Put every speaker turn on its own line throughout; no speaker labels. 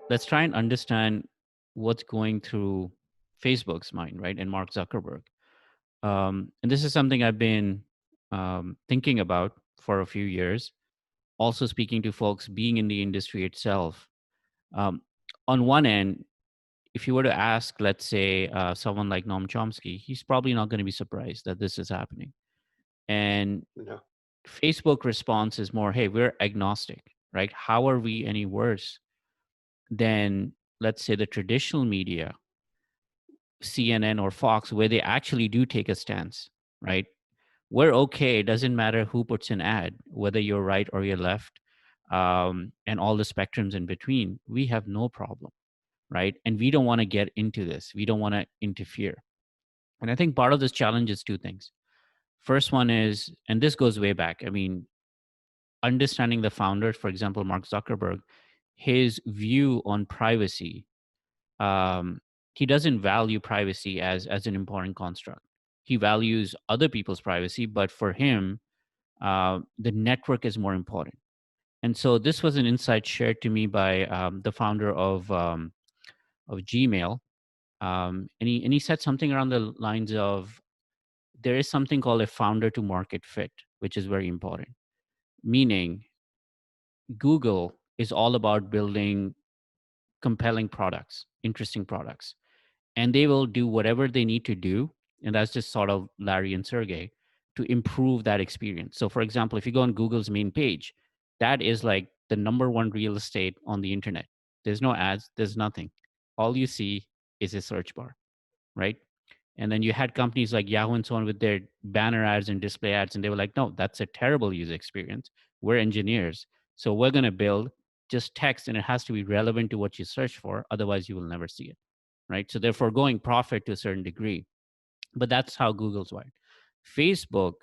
let's try and understand what's going through Facebook's mind, right? And Mark Zuckerberg. And this is something I've been thinking about for a few years. Also, speaking to folks being in the industry itself. Um, on one end, if you were to ask, let's say, someone like Noam Chomsky, he's probably not going to be surprised that this is happening. And
No.
Facebook response is more, hey, we're agnostic, right? How are we any worse than, let's say, the traditional media, CNN or Fox, where they actually do take a stance, right? We're okay. It doesn't matter who puts an ad, whether you're right or you're left, and all the spectrums in between. We have no problem, right? And we don't want to get into this. We don't want to interfere. And I think part of this challenge is two things. First one is, and this goes way back. I mean, understanding the founder, for example, Mark Zuckerberg, his view on privacy, um, he doesn't value privacy as an important construct. He values other people's privacy, but for him, the network is more important. And so this was an insight shared to me by the founder of Gmail, and he said something around the lines of, there is something called a founder to market fit, which is very important. Meaning, Google is all about building compelling products, interesting products, and they will do whatever they need to do. And that's just sort of Larry and Sergey to improve that experience. So, for example, if you go on Google's main page, that is like the number one real estate on the internet. There's no ads, there's nothing. All you see is a search bar, right? And then you had companies like Yahoo and so on with their banner ads and display ads, and they were like, no, that's a terrible user experience. We're engineers. So we're going to build just text, and it has to be relevant to what you search for. Otherwise, you will never see it, right? So they're foregoing profit to a certain degree. But that's how Google's wired. Facebook,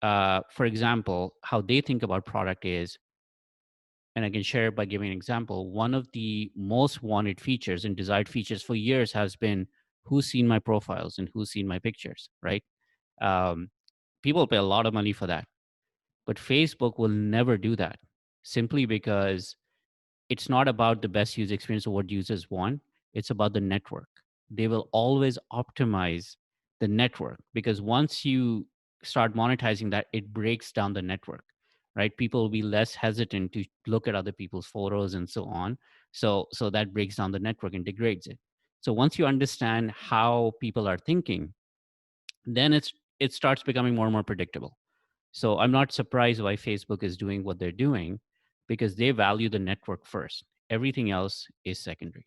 for example, how they think about product is, and I can share it by giving an example. One of the most wanted features and desired features for years has been who's seen my profiles and who's seen my pictures, right? Um, People pay a lot of money for that, but Facebook will never do that simply because it's not about the best user experience or what users want. It's about the network. They will always optimize the network because once you start monetizing that, it breaks down the network, right? People will be less hesitant to look at other people's photos and so on. So that breaks down the network and degrades it. So once you understand how people are thinking, then it starts becoming more and more predictable. So I'm not surprised why Facebook is doing what they're doing because they value the network first. Everything else is secondary.